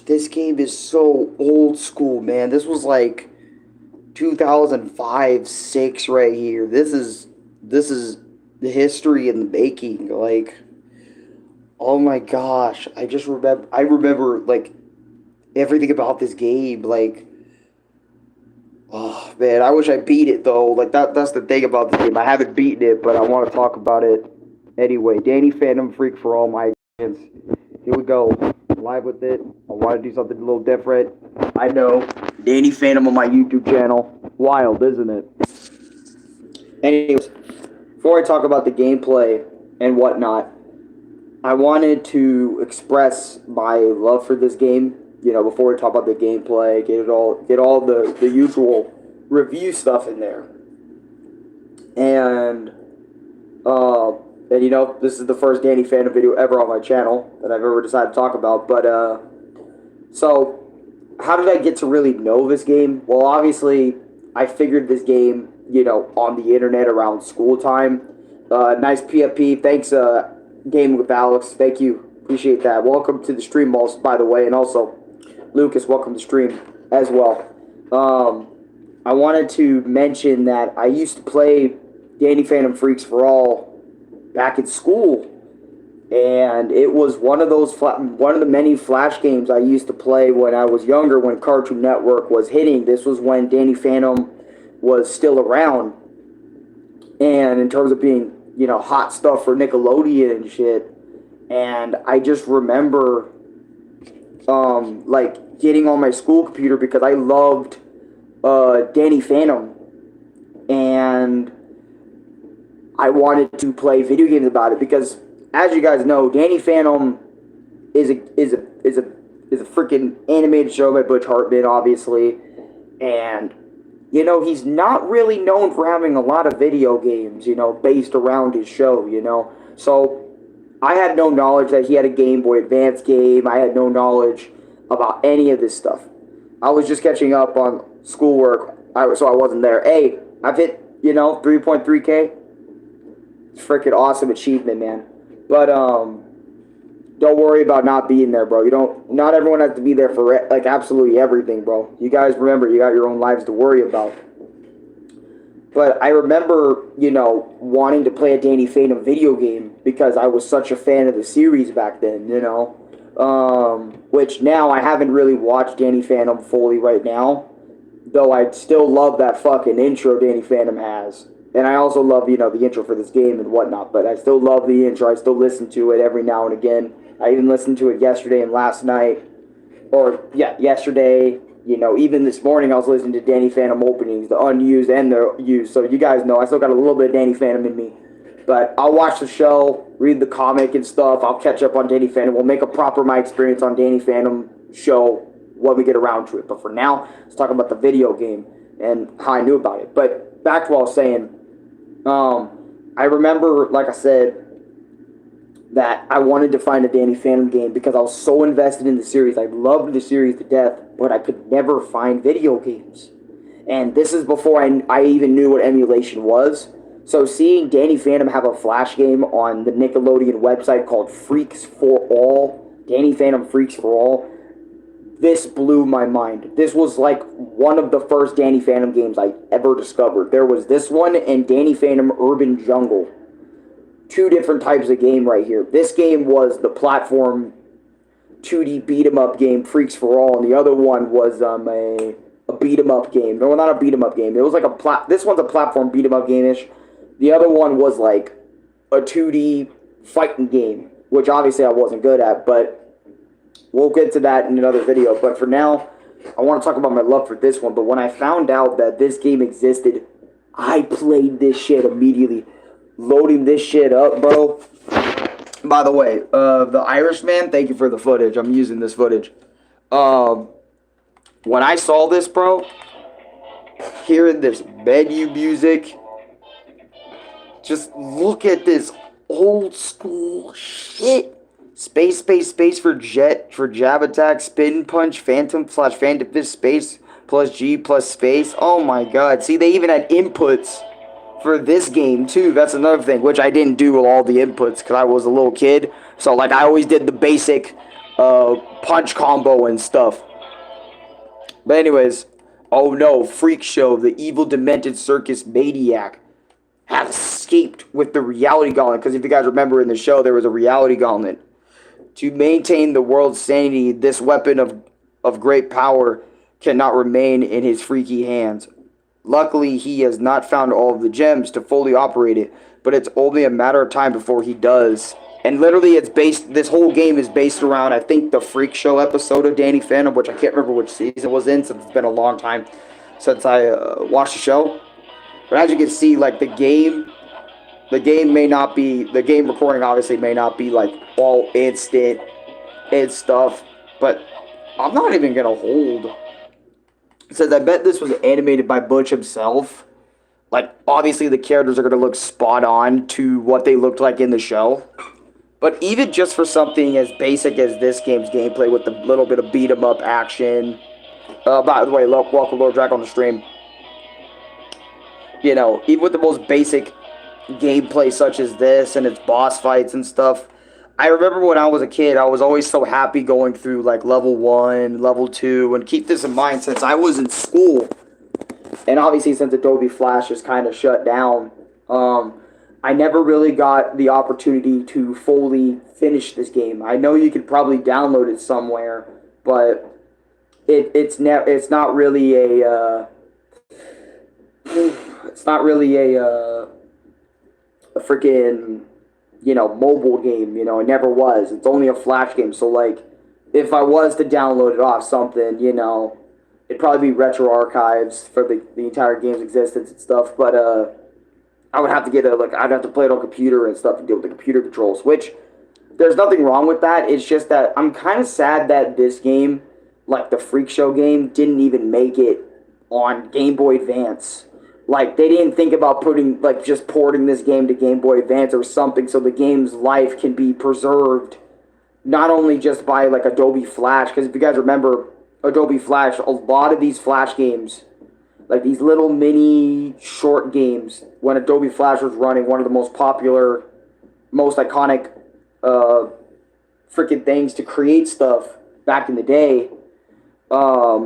this game is so old school, man. This was like 2005, 6 right here. This is the history in the making. Like, oh my gosh, I remember like everything about this game. Like, oh man, I wish I beat it though. Like that's the thing about this game. I haven't beaten it, but I want to talk about it anyway. Danny Phantom Freak for all my fans. Here we go. Live with it. I want to do something a little different. I know. Danny Phantom on my YouTube channel. Wild, isn't it? Anyways, before I talk about the gameplay and whatnot, I wanted to express my love for this game. You know, before we talk about the gameplay, get all the usual review stuff in there. And you know, this is the first Danny Phantom video ever on my channel that I've ever decided to talk about. But so how did I get to really know this game? Well, obviously, I figured this game, you know, on the internet around school time. Nice PFP. Thanks, Game with Alex. Thank you. Appreciate that. Welcome to the stream, also, by the way. And also, Lucas, welcome to the stream as well. I wanted to mention that I used to play Danny Phantom Freaks for All back in school. And it was one of the many Flash games I used to play when I was younger, when Cartoon Network was hitting. This was when Danny Phantom was still around. And in terms of being, you know, hot stuff for Nickelodeon and shit. And I just remember, like, getting on my school computer because I loved Danny Phantom. And I wanted to play video games about it because, as you guys know, Danny Phantom is a freaking animated show by Butch Hartman, obviously, and you know he's not really known for having a lot of video games, you know, based around his show, you know. So I had no knowledge that he had a Game Boy Advance game. I had no knowledge about any of this stuff. I was just catching up on schoolwork, so I wasn't there. Hey, I've hit, you know, 3.3K. Freaking awesome achievement, man. But don't worry about not being there, bro. Not everyone has to be there for like absolutely everything, bro. You guys remember, you got your own lives to worry about. But I remember, you know, wanting to play a Danny Phantom video game because I was such a fan of the series back then, you know. Which now I haven't really watched Danny Phantom fully right now, though I still love that fucking intro Danny Phantom has. And I also love, you know, the intro for this game and whatnot, but I still love the intro. I still listen to it every now and again. I even listened to it yesterday and last night. Or, yeah, yesterday, you know, even this morning I was listening to Danny Phantom openings, the unused and the used. So you guys know I still got a little bit of Danny Phantom in me. But I'll watch the show, read the comic and stuff. I'll catch up on Danny Phantom. We'll make a proper my experience on Danny Phantom show when we get around to it. But for now, let's talk about the video game and how I knew about it. But back to what I was saying. I remember, like I said, that I wanted to find a Danny Phantom game because I was so invested in the series. I loved the series to death, but I could never find video games. And this is before I even knew what emulation was. So seeing Danny Phantom have a Flash game on the Nickelodeon website called Freaks for All, Danny Phantom Freaks for All, this blew my mind. This was like one of the first Danny Phantom games I ever discovered. There was this one and Danny Phantom Urban Jungle. Two different types of game right here. This game was the platform 2D beat-em-up game, Freaks for All, and the other one was a beat-em-up game. No, not a beat-em-up game. It was like this one's a platform beat-em-up game-ish. The other one was like a 2D fighting game, which obviously I wasn't good at, but we'll get to that in another video. But for now, I want to talk about my love for this one. But when I found out that this game existed, I played this shit immediately. Loading this shit up, bro. By the way, the Irishman, thank you for the footage. I'm using this footage. When I saw this, bro, hearing this menu music, just look at this old school shit. Space, space, space for jet, for jab attack, spin punch, phantom slash phantom fist, space plus G plus space. Oh my god. See, they even had inputs for this game too. That's another thing, which I didn't do with all the inputs because I was a little kid. So like I always did the basic punch combo and stuff. But anyways, oh no, Freak Show, the evil demented circus maniac, had escaped with the reality gauntlet. Because if you guys remember in the show, there was a reality gauntlet. To maintain the world's sanity, this weapon of great power cannot remain in his freaky hands. Luckily, he has not found all of the gems to fully operate it, but it's only a matter of time before he does. And literally, this whole game is based around, I think, the Freak Show episode of Danny Phantom, which I can't remember which season it was in, since it's been a long time since I watched the show. But as you can see, like, the game may not be, the game recording obviously may not be, like, all instant and stuff, but I'm not even going to hold. It says, I bet this was animated by Butch himself. Like, obviously the characters are going to look spot on to what they looked like in the show. But even just for something as basic as this game's gameplay with a little bit of beat-em-up action. By the way, welcome Lord Drac on the stream. You know, even with the most basic gameplay such as this and its boss fights and stuff. I remember when I was a kid, I was always so happy going through like level 1, level 2, and keep this in mind since I was in school, and obviously since Adobe Flash is kind of shut down, I never really got the opportunity to fully finish this game. I know you could probably download it somewhere, but it's not really a it's not really a freaking, you know, mobile game. You know, it never was. It's only a Flash game. So like, if I was to download it off something, you know, it'd probably be retro archives for the entire game's existence and stuff. But I would have to get I'd have to play it on computer and stuff to deal with the computer controls, which there's nothing wrong with that. It's just that I'm kind of sad that this game, like the Freak Show game, didn't even make it on Game Boy Advance. Like, they didn't think about just porting this game to Game Boy Advance or something so the game's life can be preserved, not only just by, like, Adobe Flash, because if you guys remember Adobe Flash, a lot of these Flash games, like these little mini short games, when Adobe Flash was running, one of the most popular, most iconic freaking things to create stuff back in the day,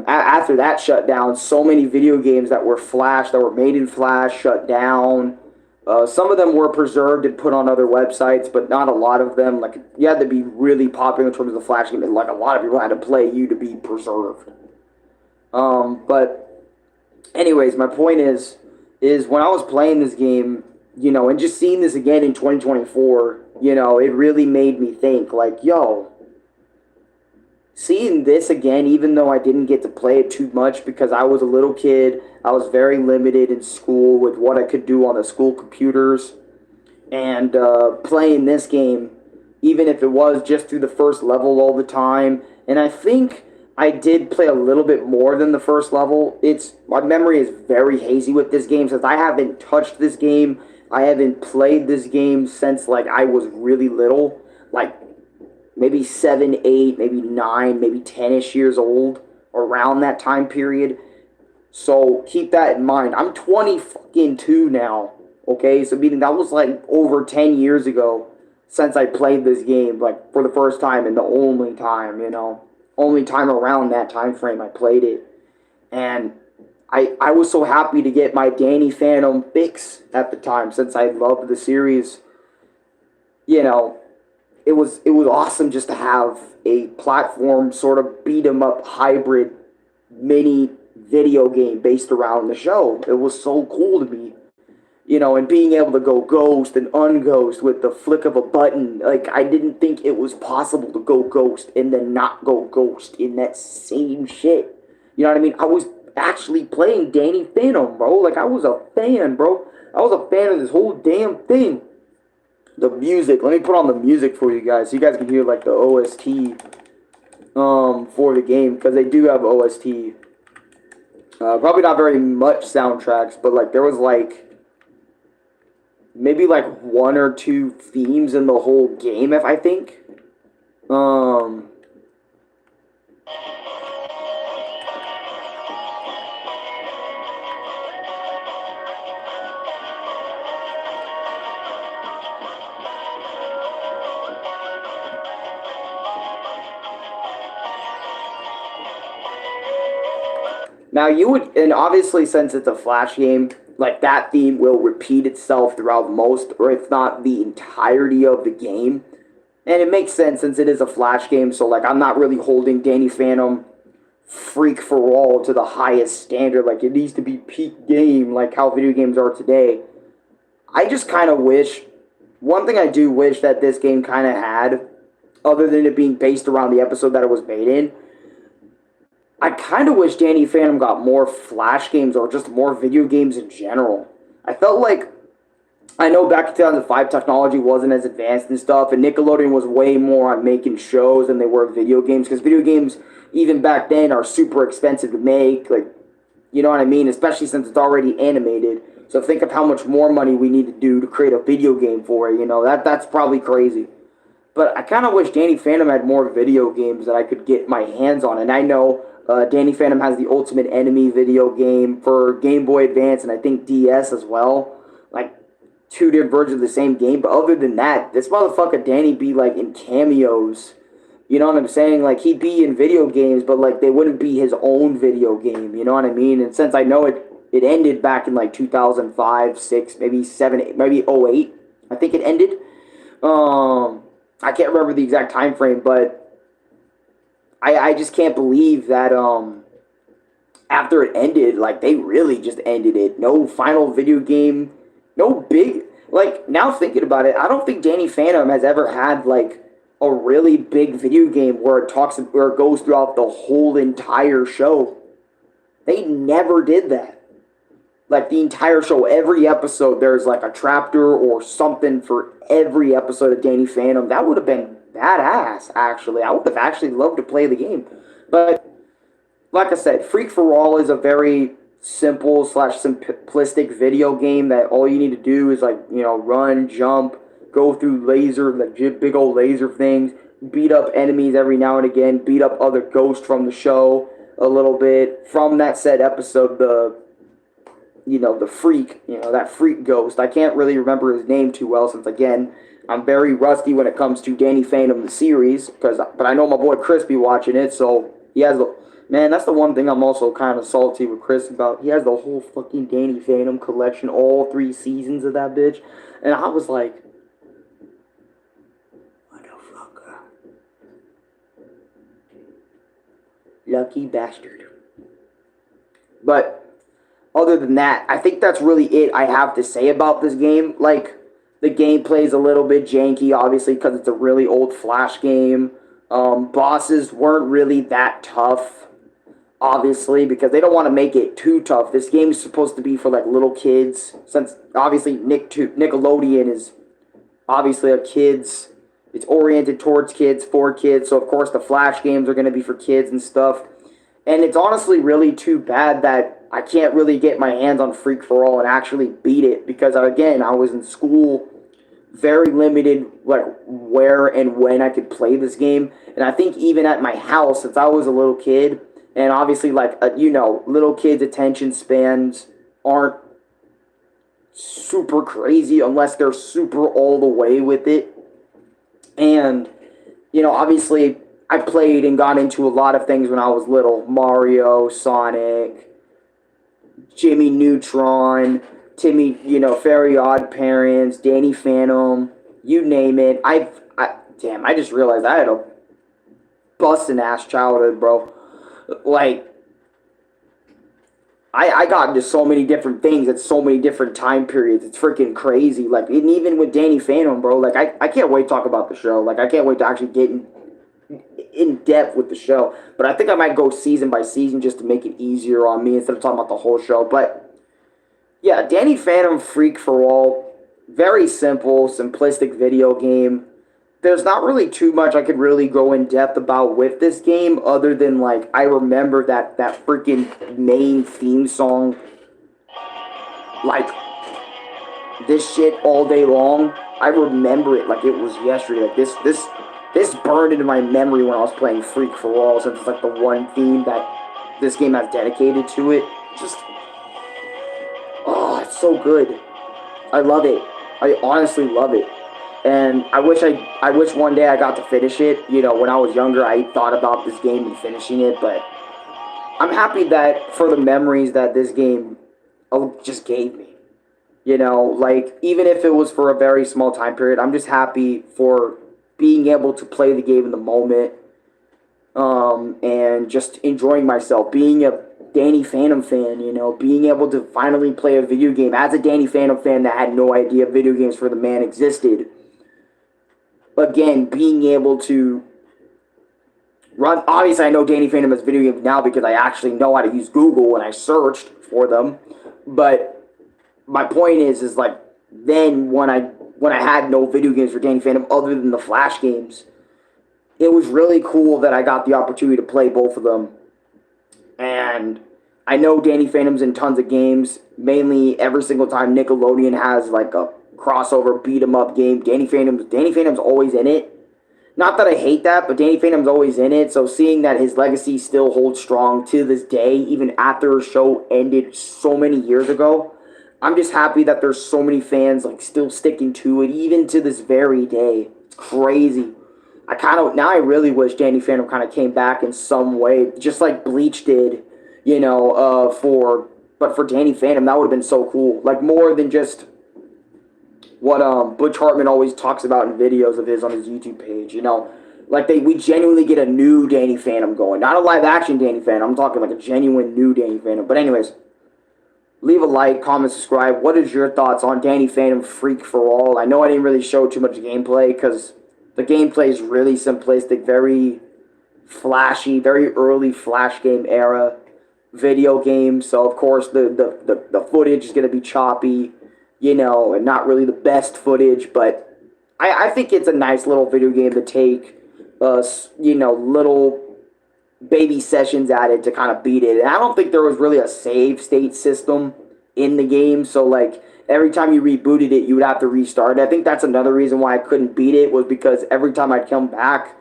after that shut down, so many video games that were Flash, that were made in Flash, shut down. Some of them were preserved and put on other websites, but not a lot of them. Like, you had to be really popular in terms of the Flash game, and like a lot of people had to play you to be preserved. But anyways, my point is when I was playing this game, you know, and just seeing this again in 2024, you know, it really made me think, like, yo, seeing this again, even though I didn't get to play it too much because I was a little kid, I was very limited in school with what I could do on the school computers, and playing this game, even if it was just through the first level all the time, and I think I did play a little bit more than the first level. My memory is very hazy with this game since I haven't touched this game. I haven't played this game since like I was really little, like maybe 7, 8, maybe 9, maybe 10-ish years old, around that time period. So keep that in mind. I'm 22 now, okay? So meaning that was like over 10 years ago since I played this game, like for the first time and the only time, you know. Only time around that time frame I played it. And I was so happy to get my Danny Phantom fix at the time since I loved the series. You know, it was awesome just to have a platform sort of beat 'em up hybrid mini video game based around the show. It was so cool to me. You know, and being able to go ghost and unghost with the flick of a button. Like, I didn't think it was possible to go ghost and then not go ghost in that same shit. You know what I mean? I was actually playing Danny Phantom, bro. Like, I was a fan, bro. I was a fan of this whole damn thing. The music. Let me put on the music for you guys so you guys can hear, like, the OST for the game. Because they do have OST. Probably not very much soundtracks, but, like, there was, like, maybe like 1 or 2 themes in the whole game, if I think. Now you would, and obviously since it's a Flash game, like that theme will repeat itself throughout most, or if not the entirety of the game. And it makes sense since it is a Flash game, so like I'm not really holding Danny Phantom Freak for All to the highest standard. Like it needs to be peak game, like how video games are today. I just kind of wish, one thing I do wish that this game kind of had, other than it being based around the episode that it was made in, I kind of wish Danny Phantom got more Flash games or just more video games in general. I felt like, I know back in 2005 technology wasn't as advanced and stuff, and Nickelodeon was way more on making shows than they were video games, because video games, even back then, are super expensive to make, like, you know what I mean? Especially since it's already animated. So think of how much more money we need to do to create a video game for it, you know? That's probably crazy. But I kind of wish Danny Phantom had more video games that I could get my hands on. And I know Danny Phantom has the Ultimate Enemy video game for Game Boy Advance and I think DS as well. Like, two different versions of the same game. But other than that, this motherfucker Danny be, like, in cameos. You know what I'm saying? Like, he'd be in video games, but, like, they wouldn't be his own video game. You know what I mean? And since I know it ended back in, like, 2005, 6, maybe 7, 8, maybe '08. I think it ended. I can't remember the exact time frame, but I just can't believe that after it ended, like, they really just ended it. No final video game, no big, like, now thinking about it, I don't think Danny Phantom has ever had, like, a really big video game where it goes throughout the whole entire show. They never did that. Like, the entire show, every episode, there's, like, a chapter or something for every episode of Danny Phantom. That would have been badass, actually. I would have actually loved to play the game. But, like I said, Freak for All is a very simple / simplistic video game that all you need to do is, like, you know, run, jump, go through like, big old laser things, beat up enemies every now and again, beat up other ghosts from the show a little bit. From that said episode, the freak, that freak ghost. I can't really remember his name too well since, again, I'm very rusty when it comes to Danny Phantom, the series, but I know my boy Chris be watching it, so he has man, that's the one thing I'm also kind of salty with Chris about. He has the whole fucking Danny Phantom collection, all 3 seasons of that bitch, and I was like, motherfucker. Lucky bastard. But other than that, I think that's really it I have to say about this game. Like, the gameplay is a little bit janky, obviously, because it's a really old Flash game. Bosses weren't really that tough, obviously, because they don't want to make it too tough. This game is supposed to be for, like, little kids, since, obviously, Nickelodeon is obviously a kids. It's oriented towards kids, for kids, so, of course, the Flash games are going to be for kids and stuff. And it's honestly really too bad that I can't really get my hands on Freak for All and actually beat it, because, again, I was in school, very limited, like, where and when I could play this game. And I think even at my house, since I was a little kid, and obviously, like, little kids' attention spans aren't super crazy unless they're super all the way with it. And, obviously, I played and got into a lot of things when I was little. Mario, Sonic, Jimmy Neutron, Timmy, Fairy Odd Parents, Danny Phantom, you name it. I just realized I had a bustin' ass childhood, bro. Like, I got into so many different things at so many different time periods. It's freaking crazy. Like, and even with Danny Phantom, bro, like, I can't wait to talk about the show. Like, I can't wait to actually get in depth with the show. But I think I might go season by season just to make it easier on me instead of talking about the whole show. But yeah, Danny Phantom Freak for All, very simple, simplistic video game. There's not really too much I could really go in depth about with this game, other than, like, I remember that freaking main theme song, like, this shit all day long. I remember it like it was yesterday. Like, this burned into my memory when I was playing Freak for All, since it's, like, the one theme that this game has dedicated to it. Just, oh, it's so good. I love it. I honestly love it. And I wish one day I got to finish it. When I was younger, I thought about this game and finishing it, but I'm happy that for the memories that this game just gave me. You know, like, even if it was for a very small time period, I'm just happy for being able to play the game in the moment, and just enjoying myself. Being a Danny Phantom fan, you know, being able to finally play a video game as a Danny Phantom fan that had no idea video games for the man existed. Again, being able to run. Obviously, I know Danny Phantom has video games now because I actually know how to use Google and I searched for them. But my point is like, then when I had no video games for Danny Phantom other than the Flash games, it was really cool that I got the opportunity to play both of them. And I know Danny Phantom's in tons of games. Mainly every single time Nickelodeon has like a crossover beat 'em up game, Danny Phantom's always in it. Not that I hate that, but Danny Phantom's always in it. So seeing that his legacy still holds strong to this day, even after a show ended so many years ago, I'm just happy that there's so many fans like still sticking to it, even to this very day. It's crazy. I really wish Danny Phantom kind of came back in some way, just like Bleach did, you know, but for Danny Phantom, that would have been so cool. Like, more than just what Butch Hartman always talks about in videos of his on his YouTube page, you know. Like, we genuinely get a new Danny Phantom going. Not a live action Danny Phantom, I'm talking like a genuine new Danny Phantom. But anyways, leave a like, comment, subscribe. What is your thoughts on Danny Phantom Freak for All? I know I didn't really show too much gameplay because the gameplay is really simplistic, very flashy, very early Flash game era video game. So, of course, the footage is going to be choppy, you know, and not really the best footage. But I think it's a nice little video game to take, you know, little baby sessions at it to kind of beat it. And I don't think there was really a save state system in the game. So, like, every time you rebooted it, you would have to restart. I think that's another reason why I couldn't beat it, was because every time I'd come back,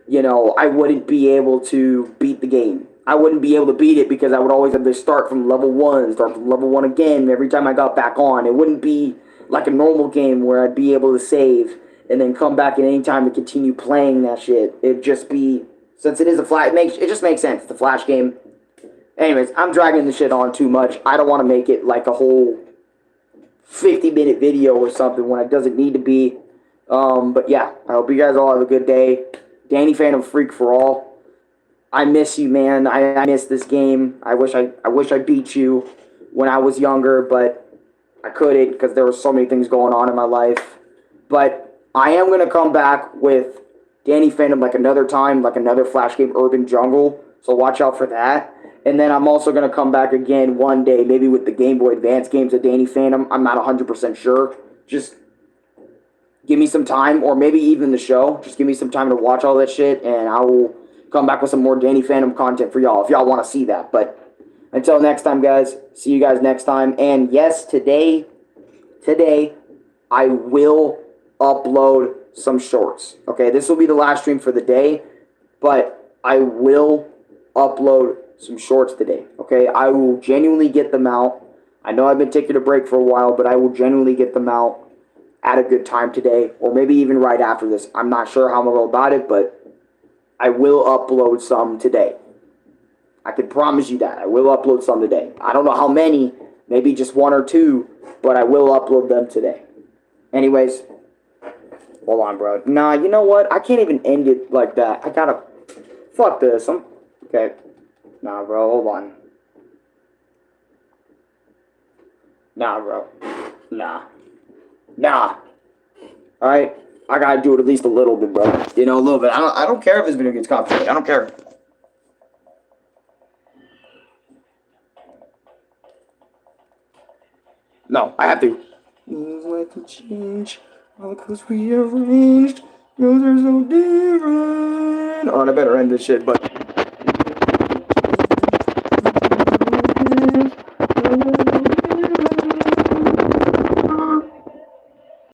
you know, I wouldn't be able to beat the game. I wouldn't be able to beat it because I would always have to start from level 1, start from level 1 again every time I got back on. It wouldn't be like a normal game where I'd be able to save and then come back at any time to continue playing that shit. It'd just be, since it is a Flash, it just makes sense. It's a Flash game. Anyways, I'm dragging this shit on too much. I don't want to make it like a whole 50-minute video or something when it doesn't need to be. But yeah, I hope you guys all have a good day. Danny Phantom Freak for All. I miss you, man. I miss this game. I wish I beat you when I was younger, but I couldn't because there were so many things going on in my life. But I am going to come back with Danny Phantom like another time, like another Flash game, Urban Jungle. So watch out for that. And then I'm also going to come back again one day, maybe with the Game Boy Advance games of Danny Phantom. I'm not 100% sure. Just give me some time, or maybe even the show. Just give me some time to watch all that shit, and I will come back with some more Danny Phantom content for y'all if y'all want to see that. But until next time, guys, see you guys next time. And yes, today, I will upload some shorts. Okay, this will be the last stream for the day, but I will upload some shorts today. Okay, I will genuinely get them out. I know I've been taking a break for a while, but I will genuinely get them out at a good time today, or maybe even right after this. I'm not sure how I'm going to go about it, but I will upload some today. I can promise you that. I will upload some today. I don't know how many, maybe just 1 or 2, but I will upload them today. Anyways, hold on, bro. Nah, you know what? I can't even end it like that. I gotta... Fuck this. Okay. Nah, bro. Hold on. Nah, bro. Nah. Alright? I gotta do it at least a little bit, bro. You know, a little bit. I don't care if this video gets copyrighted. I don't care. No, I have to. Like to change, all because we arranged. Yours are so different. Oh, I better end this shit, but